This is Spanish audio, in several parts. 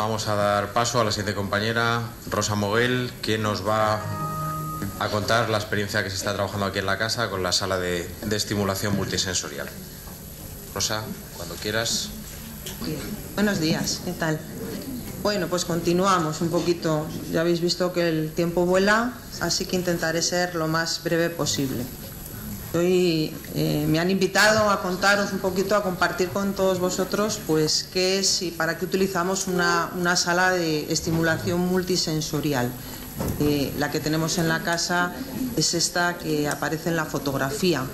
vamos a dar paso a la siguiente compañera, Rosa Moguel, que nos va a contar la experiencia que se está trabajando aquí en la casa con la sala de estimulación multisensorial. Rosa, cuando quieras. Bien. Buenos días, ¿qué tal? Bueno, pues continuamos un poquito. Ya habéis visto que el tiempo vuela, así que intentaré ser lo más breve posible. Hoy me han invitado a contaros un poquito, a compartir con todos vosotros pues qué es y para qué utilizamos una sala de estimulación multisensorial. La que tenemos en la casa es esta que aparece en la fotografía.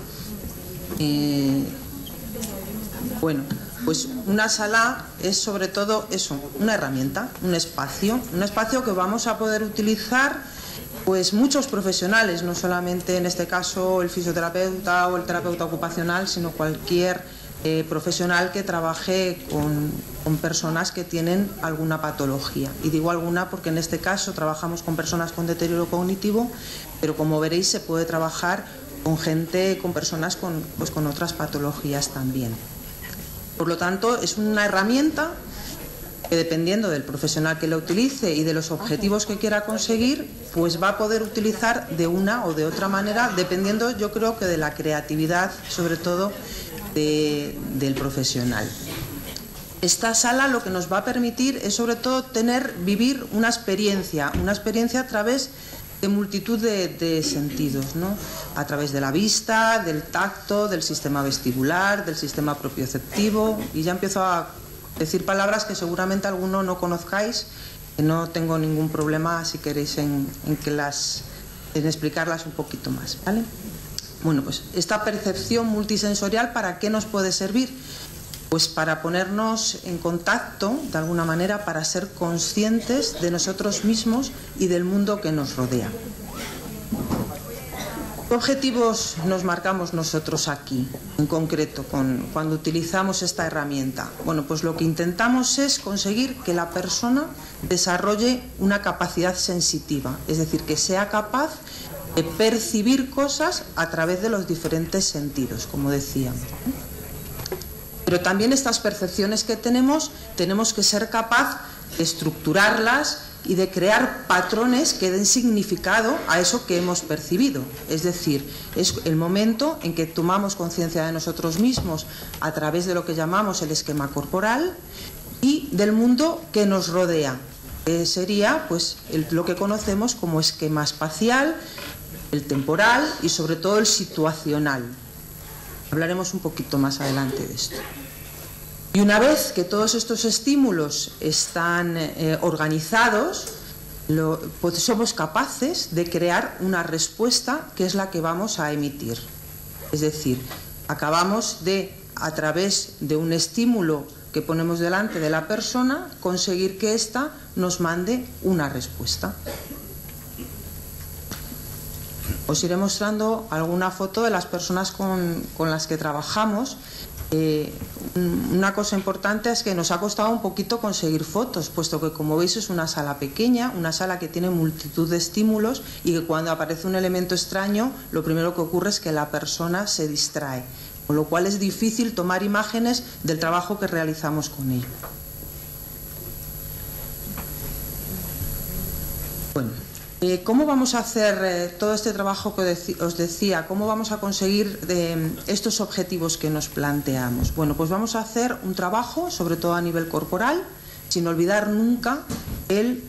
Bueno, pues una sala es sobre todo eso, una herramienta, un espacio que vamos a poder utilizar pues muchos profesionales, no solamente en este caso el fisioterapeuta o el terapeuta ocupacional, sino cualquier profesional que trabaje con personas que tienen alguna patología. Y digo alguna porque en este caso trabajamos con personas con deterioro cognitivo, pero como veréis se puede trabajar con gente, con personas con otras patologías también. Por lo tanto, es una herramienta que dependiendo del profesional que la utilice y de los objetivos que quiera conseguir, pues va a poder utilizar de una o de otra manera, dependiendo yo creo que de la creatividad, sobre todo del profesional. Esta sala lo que nos va a permitir es sobre todo vivir una experiencia a través de multitud de sentidos, ¿no? A través de la vista, del tacto, del sistema vestibular, del sistema propioceptivo, y ya empiezo a decir palabras que seguramente alguno no conozcáis, que no tengo ningún problema si queréis en explicarlas un poquito más, ¿vale? Bueno, pues esta percepción multisensorial, ¿para qué nos puede servir? Pues para ponernos en contacto, de alguna manera, para ser conscientes de nosotros mismos y del mundo que nos rodea. ¿Qué objetivos nos marcamos nosotros aquí, en concreto, cuando utilizamos esta herramienta? Bueno, pues lo que intentamos es conseguir que la persona desarrolle una capacidad sensitiva, es decir, que sea capaz de percibir cosas a través de los diferentes sentidos, como decíamos. Pero también estas percepciones que tenemos que ser capaz de estructurarlas y de crear patrones que den significado a eso que hemos percibido. Es decir, es el momento en que tomamos conciencia de nosotros mismos a través de lo que llamamos el esquema corporal y del mundo que nos rodea, que sería pues lo que conocemos como esquema espacial, el temporal y sobre todo el situacional. Hablaremos un poquito más adelante de esto. Y una vez que todos estos estímulos están organizados, pues somos capaces de crear una respuesta que es la que vamos a emitir. Es decir, acabamos de, a través de un estímulo que ponemos delante de la persona, conseguir que ésta nos mande una respuesta. Os iré mostrando alguna foto de las personas con las que trabajamos. Una cosa importante es que nos ha costado un poquito conseguir fotos, puesto que, como veis, es una sala pequeña, una sala que tiene multitud de estímulos y que cuando aparece un elemento extraño, lo primero que ocurre es que la persona se distrae, con lo cual es difícil tomar imágenes del trabajo que realizamos con ello. Bueno, ¿cómo vamos a hacer todo este trabajo que os decía? ¿Cómo vamos a conseguir estos objetivos que nos planteamos? Bueno, pues vamos a hacer un trabajo, sobre todo a nivel corporal, sin olvidar nunca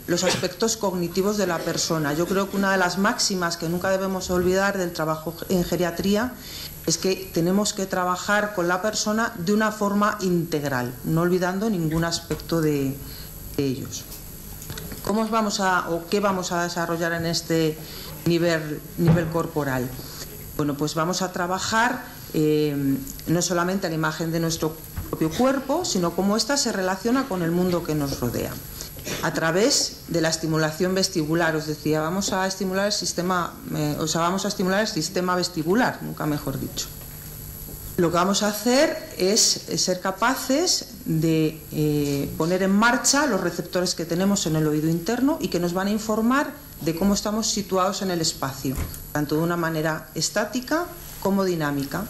los aspectos cognitivos de la persona. Yo creo que una de las máximas que nunca debemos olvidar del trabajo en geriatría es que tenemos que trabajar con la persona de una forma integral, no olvidando ningún aspecto de ellos. ¿Qué vamos a desarrollar en este nivel corporal? Bueno, pues vamos a trabajar no solamente la imagen de nuestro propio cuerpo, sino cómo ésta se relaciona con el mundo que nos rodea. A través de la estimulación vestibular, os decía, vamos a estimular el sistema vestibular, nunca mejor dicho. Lo que vamos a hacer es ser capaces de poner en marcha los receptores que tenemos en el oído interno y que nos van a informar de cómo estamos situados en el espacio, tanto de una manera estática como dinámica.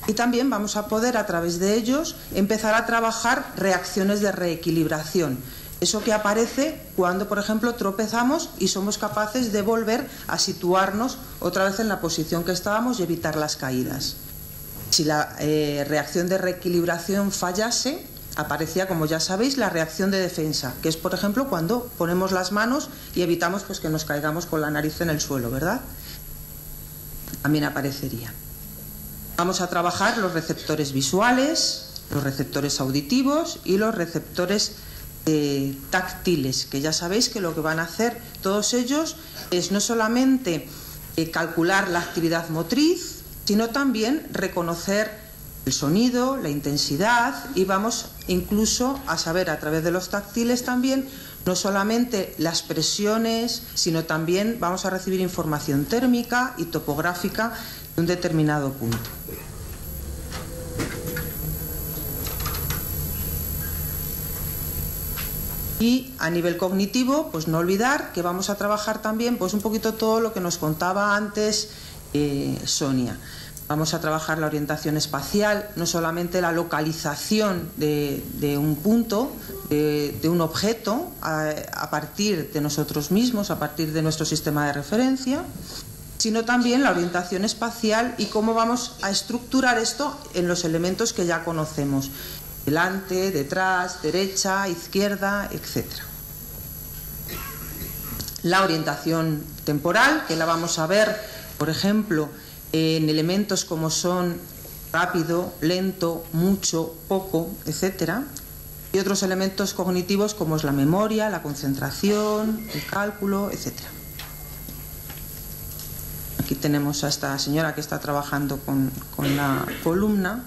Y también vamos a poder, a través de ellos, empezar a trabajar reacciones de reequilibración. Eso que aparece cuando, por ejemplo, tropezamos y somos capaces de volver a situarnos otra vez en la posición que estábamos y evitar las caídas. Si la reacción de reequilibración fallase, aparecía, como ya sabéis, la reacción de defensa, que es, por ejemplo, cuando ponemos las manos y evitamos pues, que nos caigamos con la nariz en el suelo, ¿verdad? También aparecería. Vamos a trabajar los receptores visuales, los receptores auditivos y los receptores táctiles, que ya sabéis que lo que van a hacer todos ellos es no solamente calcular la actividad motriz, sino también reconocer el sonido, la intensidad, y vamos incluso a saber a través de los táctiles también no solamente las presiones, sino también vamos a recibir información térmica y topográfica de un determinado punto. Y a nivel cognitivo, pues no olvidar que vamos a trabajar también pues un poquito todo lo que nos contaba antes Sonia. Vamos a trabajar la orientación espacial, no solamente la localización de un punto, de un objeto a partir de nosotros mismos, a partir de nuestro sistema de referencia, sino también la orientación espacial y cómo vamos a estructurar esto en los elementos que ya conocemos. Delante, detrás, derecha, izquierda, etc. La orientación temporal, que la vamos a ver, por ejemplo, en elementos como son rápido, lento, mucho, poco, etc. Y otros elementos cognitivos como es la memoria, la concentración, el cálculo, etc. Aquí tenemos a esta señora que está trabajando con la columna.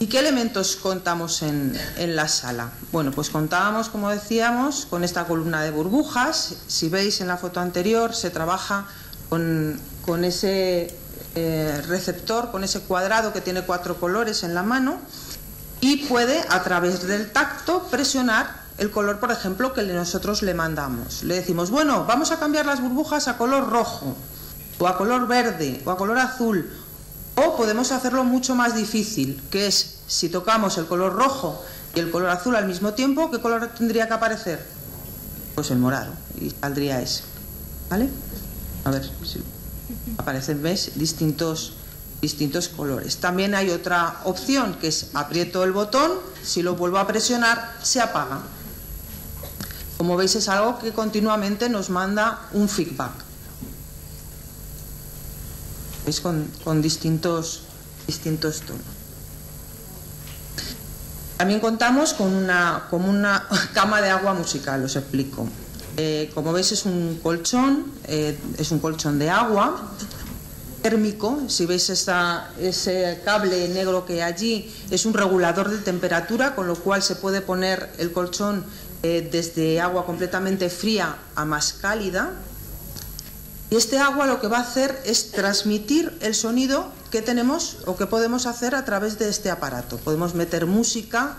¿Y qué elementos contamos en la sala? Bueno, pues contábamos, como decíamos, con esta columna de burbujas. Si veis en la foto anterior, se trabaja con ese receptor, con ese cuadrado que tiene 4 colores en la mano y puede, a través del tacto, presionar el color, por ejemplo, que nosotros le mandamos. Le decimos, bueno, vamos a cambiar las burbujas a color rojo, o a color verde, o a color azul. O podemos hacerlo mucho más difícil, que es, si tocamos el color rojo y el color azul al mismo tiempo, ¿qué color tendría que aparecer? Pues el morado, y saldría ese. ¿Vale? A ver si aparecen, ¿ves? Distintos colores. También hay otra opción, que es aprieto el botón, si lo vuelvo a presionar, se apaga. Como veis, es algo que continuamente nos manda un feedback. ¿Veis? Con distintos tonos. También contamos con una cama de agua musical, os explico. Como veis, es un colchón de agua térmico. Si veis ese cable negro que hay allí, es un regulador de temperatura, con lo cual se puede poner el colchón desde agua completamente fría a más cálida. Y este agua lo que va a hacer es transmitir el sonido que tenemos o que podemos hacer a través de este aparato. Podemos meter música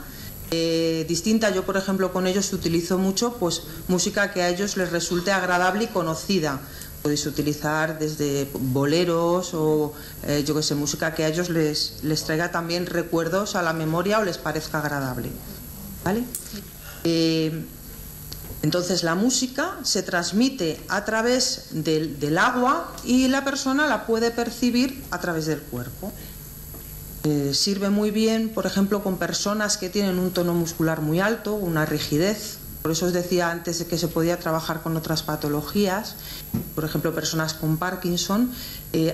distinta. Yo, por ejemplo, con ellos utilizo mucho pues música que a ellos les resulte agradable y conocida. Podéis utilizar desde boleros o yo que sé, música que a ellos les traiga también recuerdos a la memoria o les parezca agradable. ¿Vale? Entonces la música se transmite a través del agua y la persona la puede percibir a través del cuerpo. Sirve muy bien, por ejemplo, con personas que tienen un tono muscular muy alto, una rigidez. Por eso os decía antes de que se podía trabajar con otras patologías, por ejemplo, personas con Parkinson,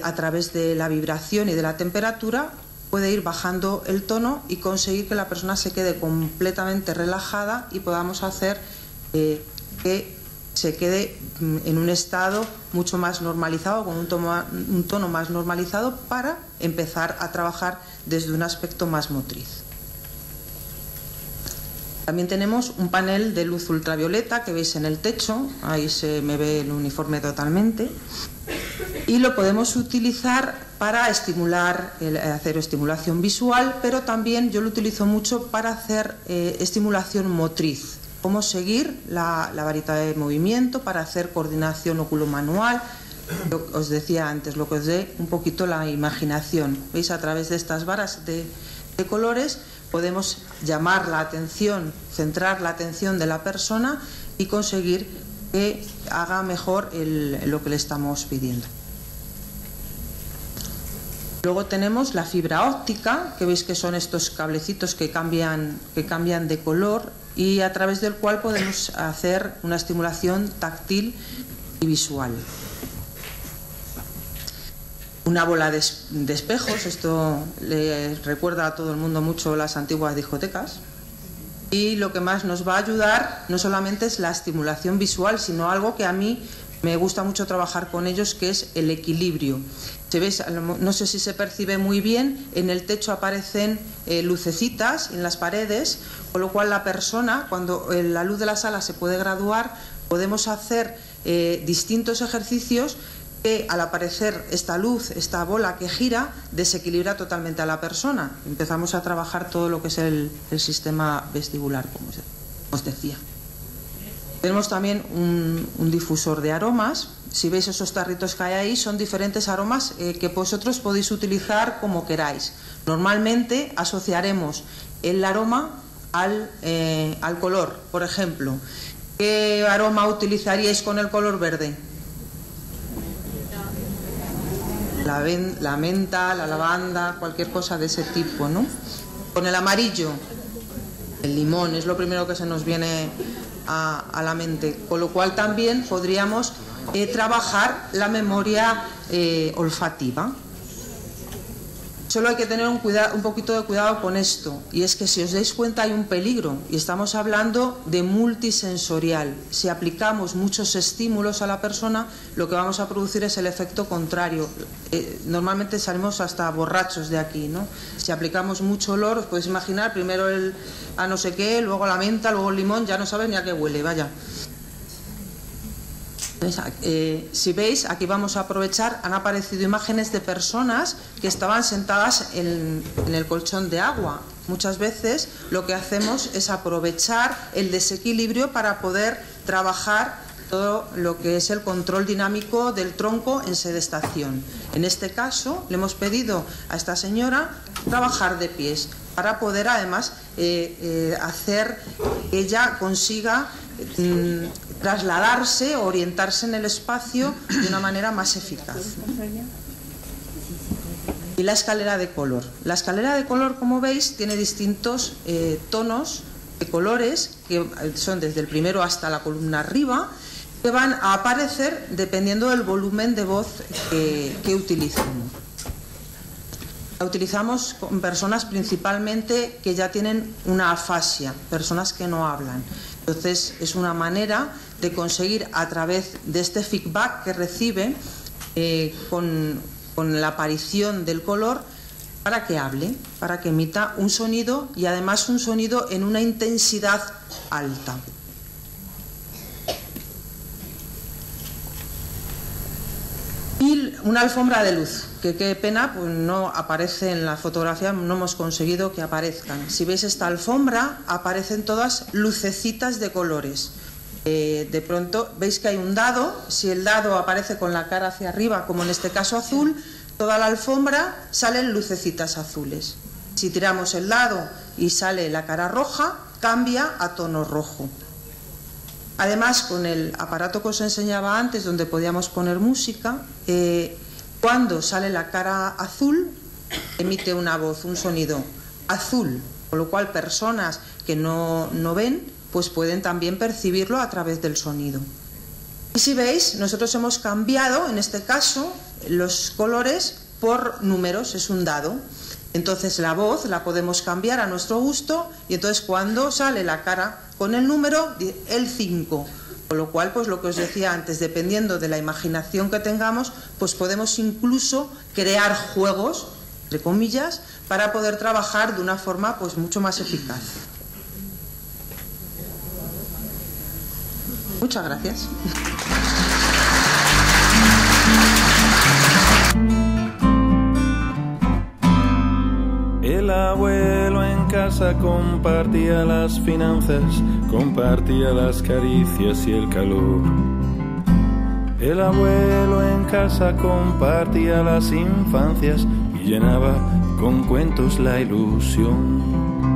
a través de la vibración y de la temperatura puede ir bajando el tono y conseguir que la persona se quede completamente relajada y podamos hacer que se quede en un estado mucho más normalizado, con un tono más normalizado, para empezar a trabajar desde un aspecto más motriz. También tenemos un panel de luz ultravioleta que veis en el techo, ahí se me ve el uniforme totalmente, y lo podemos utilizar para hacer estimulación visual, pero también yo lo utilizo mucho para hacer estimulación motriz. Cómo seguir la varita de movimiento, para hacer coordinación oculomanual. Os decía antes, lo que os dé un poquito la imaginación. ¿Veis? A través de estas varas de colores podemos llamar la atención, centrar la atención de la persona y conseguir que haga mejor lo que le estamos pidiendo. Luego tenemos la fibra óptica, que veis que son estos cablecitos que cambian de color y a través del cual podemos hacer una estimulación táctil y visual. Una bola de espejos, esto le recuerda a todo el mundo mucho las antiguas discotecas. Y lo que más nos va a ayudar no solamente es la estimulación visual, sino algo que a mí me gusta mucho trabajar con ellos, que es el equilibrio. ¿Se veis? No sé si se percibe muy bien, en el techo aparecen lucecitas en las paredes, con lo cual la persona, cuando la luz de la sala se puede graduar, podemos hacer distintos ejercicios que al aparecer esta luz, esta bola que gira, desequilibra totalmente a la persona. Empezamos a trabajar todo lo que es el sistema vestibular, como os decía. Tenemos también un difusor de aromas. Si veis esos tarritos que hay ahí, son diferentes aromas que vosotros podéis utilizar como queráis. Normalmente asociaremos el aroma al color. Por ejemplo, ¿qué aroma utilizaríais con el color verde? La menta, la lavanda, cualquier cosa de ese tipo, ¿no? Con el amarillo, el limón, es lo primero que se nos viene a la mente, con lo cual también podríamos trabajar la memoria olfativa. Solo hay que tener un poquito de cuidado con esto, y es que si os dais cuenta hay un peligro, y estamos hablando de multisensorial. Si aplicamos muchos estímulos a la persona, lo que vamos a producir es el efecto contrario. Normalmente salimos hasta borrachos de aquí, ¿no? Si aplicamos mucho olor, os podéis imaginar, primero a no sé qué, luego la menta, luego el limón, ya no sabes ni a qué huele, vaya. Si veis, aquí vamos a aprovechar, han aparecido imágenes de personas que estaban sentadas en el colchón de agua. Muchas veces lo que hacemos es aprovechar el desequilibrio para poder trabajar todo lo que es el control dinámico del tronco en sedestación. En este caso le hemos pedido a esta señora trabajar de pies para poder además hacer que ella consiga trasladarse, orientarse en el espacio de una manera más eficaz. Y la escalera de color. La escalera de color, como veis, tiene distintos tonos de colores, que son desde el primero hasta la columna arriba, que van a aparecer dependiendo del volumen de voz que utilicemos. La utilizamos con personas principalmente que ya tienen una afasia, personas que no hablan. Entonces es una manera de conseguir a través de este feedback que recibe con la aparición del color para que hable, para que emita un sonido y además un sonido en una intensidad alta. Y una alfombra de luz, que qué pena, pues no aparece en la fotografía, no hemos conseguido que aparezcan. Si veis esta alfombra, aparecen todas lucecitas de colores. De pronto veis que hay un dado, si el dado aparece con la cara hacia arriba, como en este caso azul, toda la alfombra salen lucecitas azules. Si tiramos el dado y sale la cara roja, cambia a tono rojo. Además, con el aparato que os enseñaba antes, donde podíamos poner música, cuando sale la cara azul, emite una voz, un sonido azul, con lo cual personas que no ven, pues pueden también percibirlo a través del sonido. Y si veis, nosotros hemos cambiado, en este caso, los colores por números, es un dado. Entonces la voz la podemos cambiar a nuestro gusto y entonces cuando sale la cara con el número, el 5. Con lo cual, pues lo que os decía antes, dependiendo de la imaginación que tengamos, pues podemos incluso crear juegos, entre comillas, para poder trabajar de una forma pues mucho más eficaz. Muchas gracias. El abuelo en casa compartía las finanzas, compartía las caricias y el calor. El abuelo en casa compartía las infancias y llenaba con cuentos la ilusión.